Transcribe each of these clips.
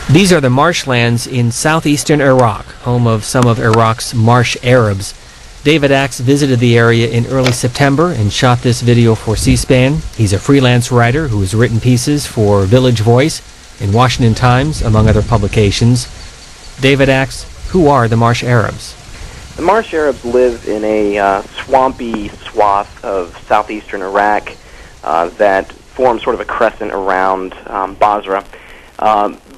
These are the marshlands in southeastern Iraq, home of some of Iraq's Marsh Arabs. David Axe visited the area in early September and shot this video for C-SPAN. He's a freelance writer who has written pieces for Village Voice and Washington Times, among other publications. David Axe, who are the Marsh Arabs? The Marsh Arabs live in a swampy swath of southeastern Iraq that forms sort of a crescent around Basra.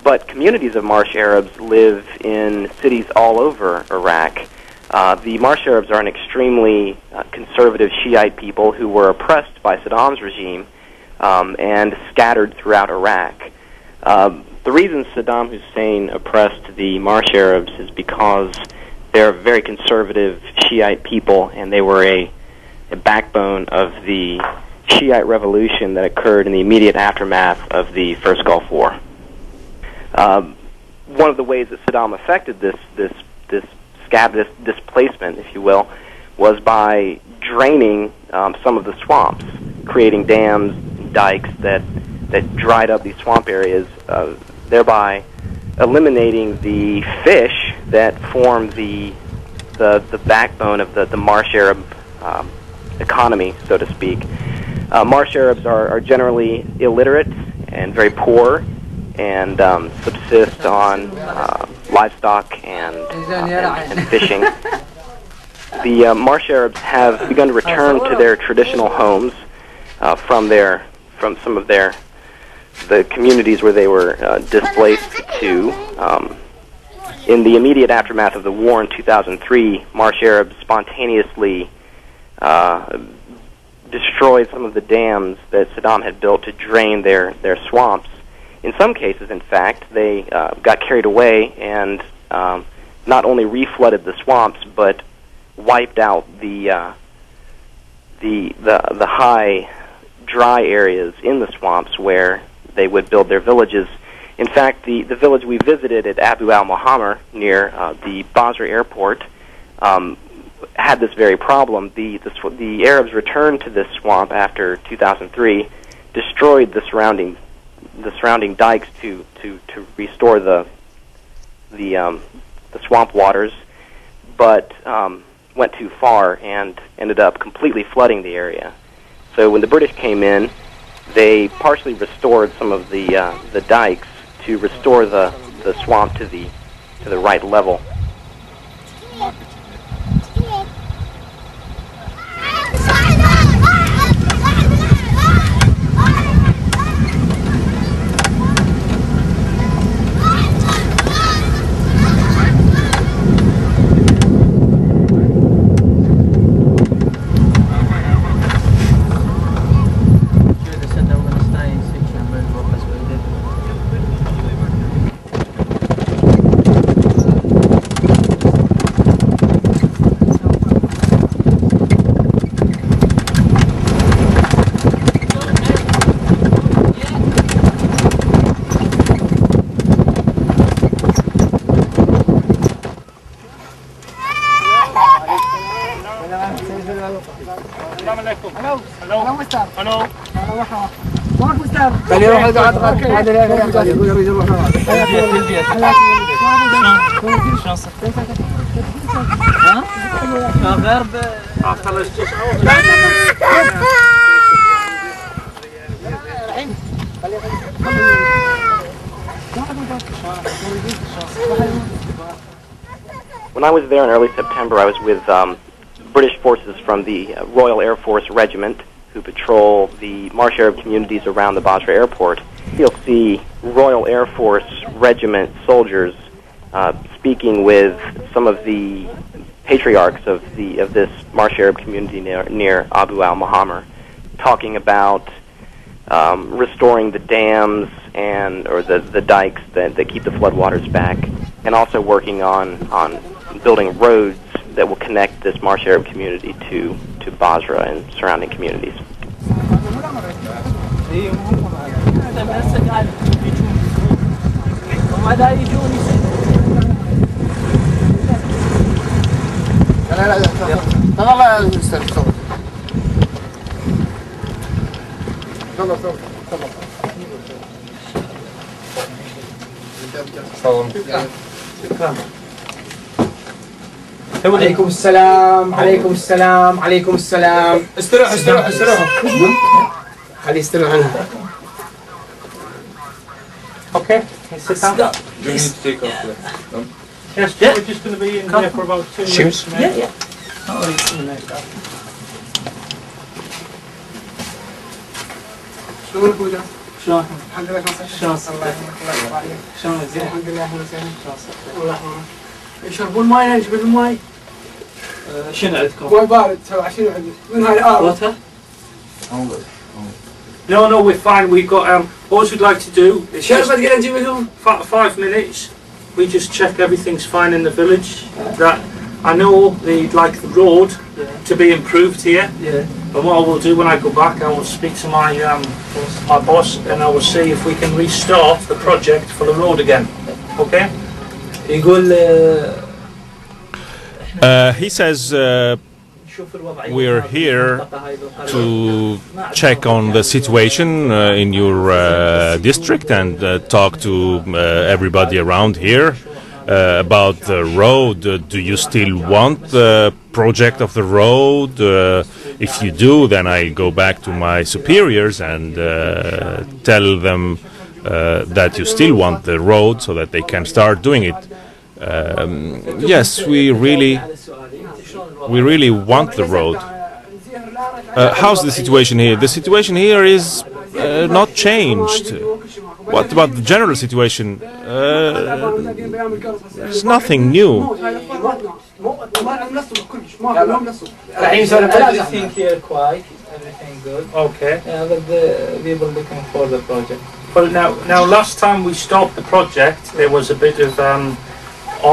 But communities of Marsh Arabs live in cities all over Iraq. The Marsh Arabs are an extremely conservative Shiite people who were oppressed by Saddam's regime and scattered throughout Iraq. The reason Saddam Hussein oppressed the Marsh Arabs is because they're very conservative Shiite people, and they were a backbone of the Shiite revolution that occurred in the immediate aftermath of the First Gulf War. One of the ways that Saddam affected this displacement, if you will, was by draining some of the swamps, creating dams, dikes that dried up these swamp areas, thereby eliminating the fish that form the backbone of the Marsh Arab economy, so to speak. Marsh Arabs are generally illiterate and very poor, and subsist on livestock and fishing. The Marsh Arabs have begun to return to their traditional homes from some of the communities where they were displaced to. In the immediate aftermath of the war in 2003, Marsh Arabs spontaneously destroyed some of the dams that Saddam had built to drain their swamps. In some cases, in fact, they got carried away and not only reflooded the swamps, but wiped out the high, dry areas in the swamps where they would build their villages. In fact, the village we visited at Abu al-Muhammar near the Basra airport had this very problem. The Arabs returned to this swamp after 2003, destroyed the surrounding dikes to restore the swamp waters, but went too far and ended up completely flooding the area. So when the British came in, they partially restored some of the dikes to restore the swamp to the right level. When I was there in early September, I was with British forces from the Royal Air Force Regiment who patrol the Marsh Arab communities around the Basra airport. You'll see Royal Air Force Regiment soldiers speaking with some of the patriarchs of this Marsh Arab community near Abu al-Muhammar, talking about restoring the dams or the dikes that keep the floodwaters back, and also working on building roads that will connect this Marsh Arab community to Basra and surrounding communities. عليكم السلام عليكم السلام عليكم السلام. استروح استروح استروح. خليه يستروح عنها. Okay, sit down. Do you need to take off the... Yes, we're just going to be in here for about 2 minutes. Yeah, yeah. شلونك وجه؟ شلون؟ الحمد لله شلون الله يحفظك. شلون زين؟ الحمد لله اهلا وسهلا. الله يحفظك. يشربون ماي نجيب لهم ماي؟ شنو عندكم؟ ماي بارد تبع شنو عندك؟ من هاي الآرة؟ Water? No, we're fine. We've got all we'd like to do is شربت قاعد نجيب لهم؟ 5 minutes. We just check everything's fine in the village. That I know they'd like the road to be improved here. Yeah. And what I will do when I go back, I will speak to my boss and I will see if we can restart the project for the road again. Okay? يقول He says we're here to check on the situation in your district and talk to everybody around here about the road. Do you still want the project of the road? If you do, then I go back to my superiors and tell them that you still want the road so that they can start doing it. Yes, we really want the road. How's the situation here? The situation here is not changed. What about the general situation? There's nothing new. Everything here quiet, everything good. Okay. But the people looking for the project. Well, now, last time we stopped the project, there was a bit of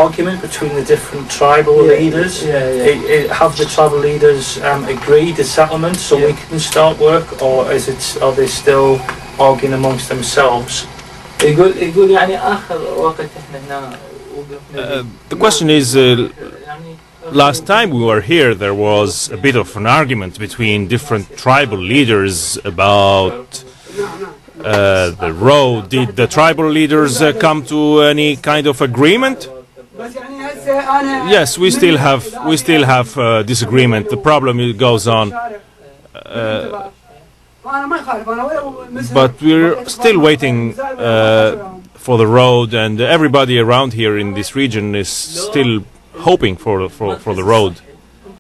argument between the different tribal leaders. Have the tribal leaders agreed a settlement so we can start work, or are they still arguing amongst themselves? يقول يعني آخر وقت إحنا هنا وقفنا. The question is, last time we were here, there was a bit of an argument between different tribal leaders about the road. Did the tribal leaders come to any kind of agreement? Yes, we still have disagreement. The problem goes on, but we're still waiting for the road, and everybody around here in this region is still hoping for the road.